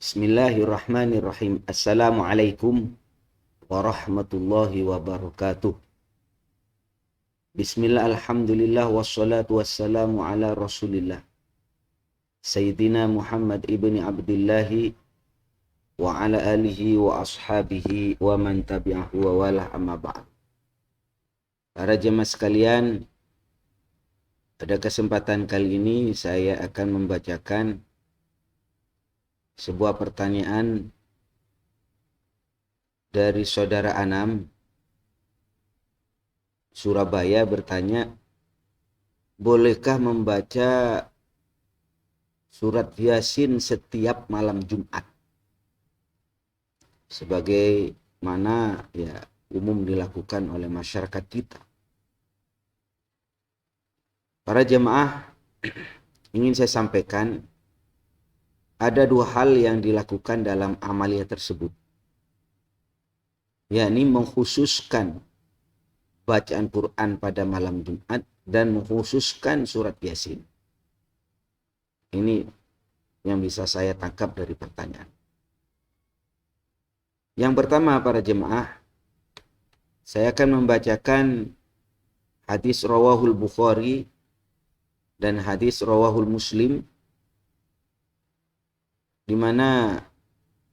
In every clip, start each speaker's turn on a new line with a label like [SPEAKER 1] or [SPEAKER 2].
[SPEAKER 1] Bismillahirrahmanirrahim. Assalamualaikum warahmatullahi wabarakatuh. Bismillah, alhamdulillah, wassalatu wassalamu ala rasulillah. Sayyidina Muhammad ibni Abdillahi wa ala alihi wa ashabihi wa man tabi'ahu wa walah amma ba'd. Para jemaah sekalian, pada kesempatan kali ini saya akan membacakan sebuah pertanyaan dari saudara Anam Surabaya bertanya, bolehkah membaca surat Yasin setiap malam Jumat? Sebagaimana umum dilakukan oleh masyarakat kita. Para jemaah, ingin saya sampaikan, ada dua hal yang dilakukan dalam amalia tersebut, yakni mengkhususkan bacaan Quran pada malam Jumat dan mengkhususkan surat Yasin. Ini yang bisa saya tangkap dari pertanyaan. Yang pertama, para jemaah, saya akan membacakan hadis rawahul Bukhari dan hadis rawahul Muslim, di mana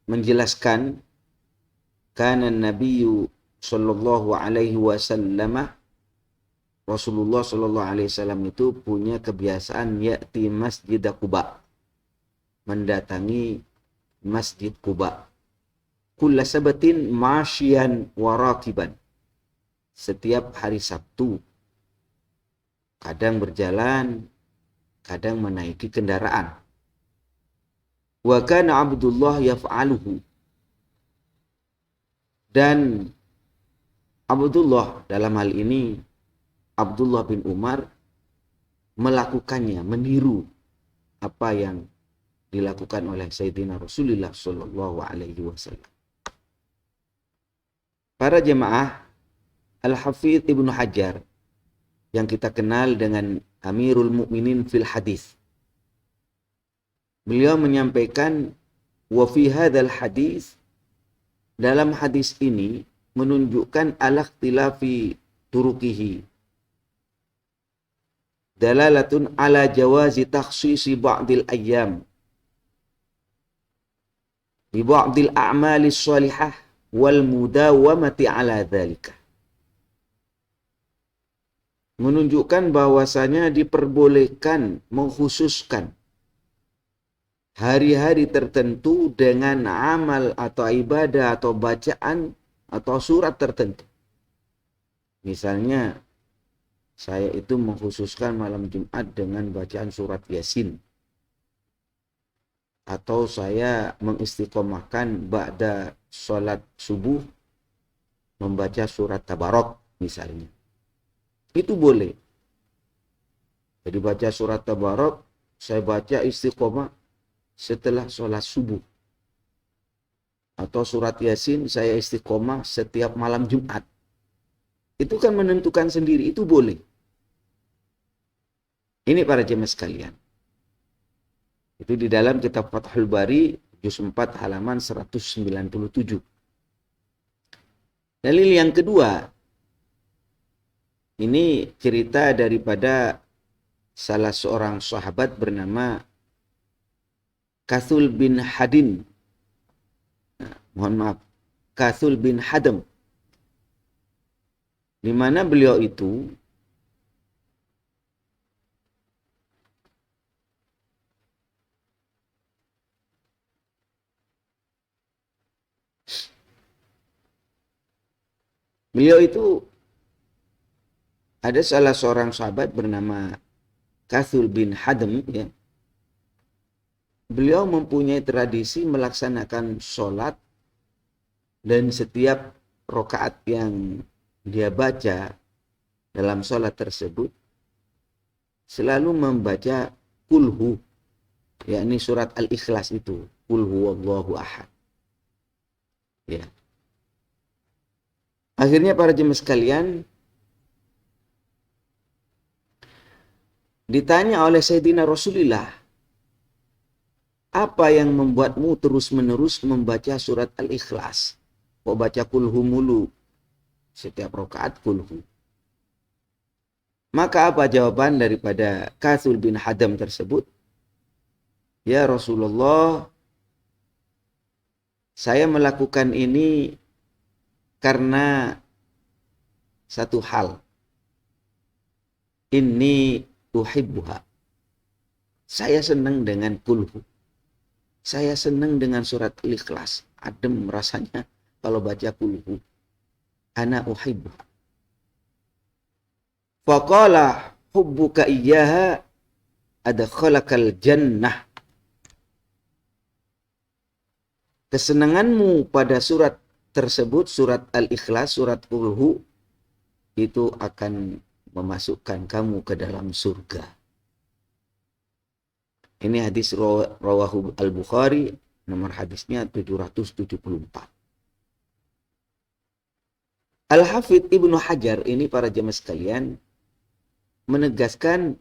[SPEAKER 1] menjelaskan kana nabiyyu sallallahu alaihi wasallam, Rasulullah sallallahu alaihi wasallam itu punya kebiasaan ya'ti Masjid Quba, mendatangi Masjid Quba, kulla sabatin masyian wa rakiban, setiap hari Sabtu, kadang berjalan, kadang menaiki kendaraan. Wa kana Abdullah yaf'aluhu, dan Abdullah, dalam hal ini Abdullah bin Umar, melakukannya, meniru apa yang dilakukan oleh Sayyidina Rasulullah sallallahu alaihi wasallam. Para jemaah, Al-Hafidz Ibnu Hajar, yang kita kenal dengan Amirul Mukminin fil Hadis, beliau menyampaikan, wa fi hadzal hadis, dalam hadis ini menunjukkan al-ikhtilafi turuqihi dalalatun ala jawazi takhsisi ba'dil ayyam bi ba'dil a'mali shalihah wal mudawamati ala dzalika. Menunjukkan bahwasanya diperbolehkan mengkhususkan hari-hari tertentu dengan amal atau ibadah atau bacaan atau surat tertentu. Misalnya, saya itu mengkhususkan malam Jumat dengan bacaan surat Yasin. Atau saya mengistiqomahkan ba'da sholat subuh membaca surat Tabarok misalnya. Itu boleh. Jadi baca surat Tabarok, saya baca istiqomah setelah sholat subuh. Atau surat Yasin saya istiqomah setiap malam Jumat. Itu kan menentukan sendiri, itu boleh. Ini para jemaah sekalian. Itu di dalam kitab Fathul Bari, juz 4 halaman 197. Dalil yang kedua, ini cerita daripada salah seorang sahabat bernama Kathul bin Hadin. Kathul bin Hadam. Di mana beliau itu ada salah seorang sahabat bernama Kathul bin Hadam, ya. Beliau mempunyai tradisi melaksanakan sholat, dan setiap rakaat yang dia baca dalam sholat tersebut selalu membaca kulhu, yakni surat Al-Ikhlas itu, kulhu wallahu ahad. Ya. Akhirnya para jemaah sekalian, ditanya oleh Sayyidina Rasulullah, Apa yang membuatmu terus-menerus membaca surat Al-Ikhlas? Kok baca kulhu mulu? Setiap rakaat kulhu. Maka apa jawaban daripada Kathul bin Hadam tersebut? Ya Rasulullah, saya melakukan ini karena satu hal. Inni uhibbuha. Saya senang dengan kulhu. Saya senang dengan surat Al-Ikhlas. Adem rasanya kalau baca kulhu. Ana uhibbuha. Faqala hubbuka iyyaha adkhalakal jannah. Kesenanganmu pada surat tersebut, surat Al-Ikhlas, surat kulhu, itu akan memasukkan kamu ke dalam surga. Ini hadis rawahu Al-Bukhari, nomor hadisnya 774. Al-Hafidh Ibnu Hajar ini, para jemaah sekalian, menegaskan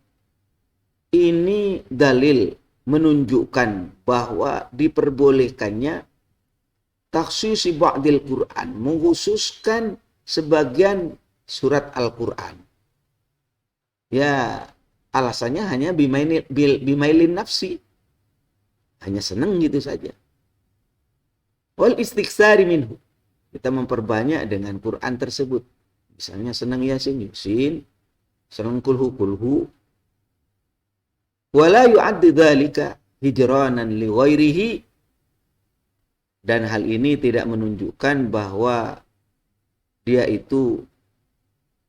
[SPEAKER 1] ini dalil menunjukkan bahwa diperbolehkannya takhsisi ba'dil Quran, mengkhususkan sebagian surat Al-Quran. Ya, alasannya hanya bimailin nafsi. Hanya senang gitu saja. Wal istiksari minhu. Kita memperbanyak dengan Quran tersebut. Misalnya senang Yasin, senang kulhu. Wala yu'addi dzalika hijranan li ghairihi. Dan hal ini tidak menunjukkan bahwa dia itu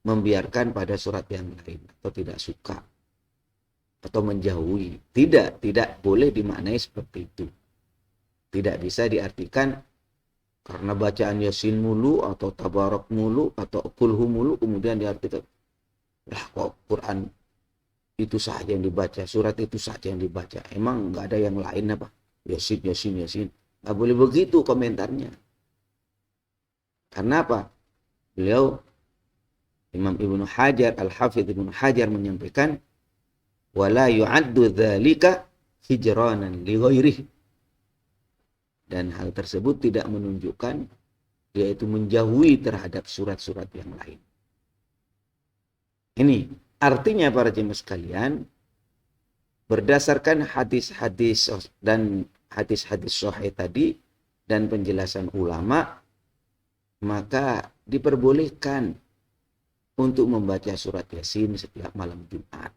[SPEAKER 1] membiarkan pada surat yang lain atau tidak suka atau menjauhi. Tidak boleh dimaknai seperti itu. Tidak bisa diartikan karena bacaan Yasin mulu atau Tabarak mulu atau Kulhu mulu kemudian diartikan lah kok Quran itu saja yang dibaca, surat itu saja yang dibaca. Emang nggak ada yang lain apa? Yasin. Nggak boleh begitu komentarnya. Karena apa? Beliau Imam Ibnu Hajar, Al-Hafidh Ibnu Hajar menyampaikan wala yu'addu dzalika hijranan li ghairihi. Dan hal tersebut tidak menunjukkan yaitu menjauhi terhadap surat-surat yang lain. Ini artinya para jemaah sekalian, berdasarkan hadis-hadis dan hadis-hadis sahih tadi dan penjelasan ulama, maka diperbolehkan untuk membaca surat Yasin setiap malam Jumat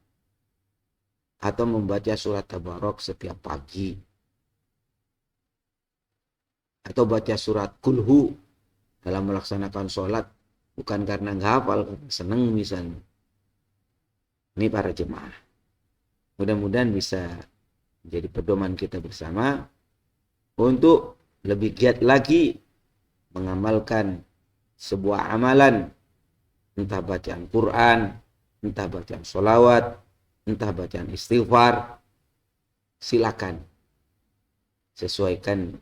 [SPEAKER 1] atau membaca surat Tabarak setiap pagi atau baca surat Kulhu dalam melaksanakan sholat, bukan karena nggak hafal, seneng misalnya. Ini para jemaah, mudah-mudahan bisa menjadi pedoman kita bersama untuk lebih giat lagi mengamalkan sebuah amalan, entah bacaan Quran, entah bacaan sholawat, entah bacaan istighfar. Silakan sesuaikan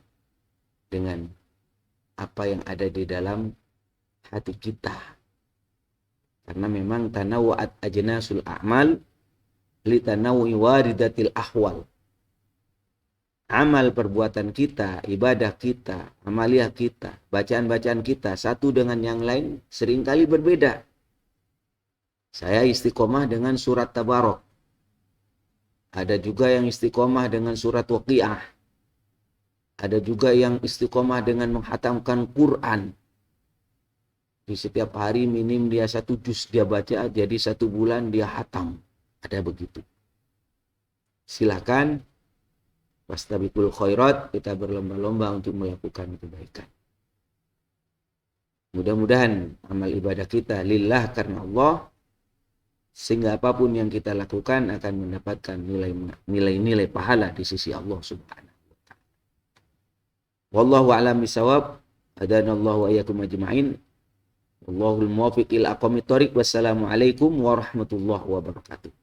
[SPEAKER 1] dengan apa yang ada di dalam hati kita. Karena memang tanawwa'at ajnasul a'mal li tanawwi waridatil ahwal. Amal perbuatan kita, ibadah kita, amaliyah kita, bacaan-bacaan kita satu dengan yang lain seringkali berbeda. Saya istiqomah dengan surat Tabarak. Ada juga yang istiqomah dengan surat Waqiah. Ada juga yang istiqomah dengan menghatamkan Quran. Di setiap hari minim dia 1 juz dia baca, jadi 1 bulan dia hatam. Ada begitu. Silakan wastabiqul khairat, kita berlomba-lomba untuk melakukan kebaikan. Mudah-mudahan amal ibadah kita lillah karena Allah, sehingga apapun yang kita lakukan akan mendapatkan nilai-nilai pahala di sisi Allah Subhanahu wa taala. Wallahu a'lam bishawab. Hadanallahu wa iyyakum ajma'in. Wallahul muwaffiq ila aqwamit thoriq. Wassalamualaikum warahmatullahi wabarakatuh.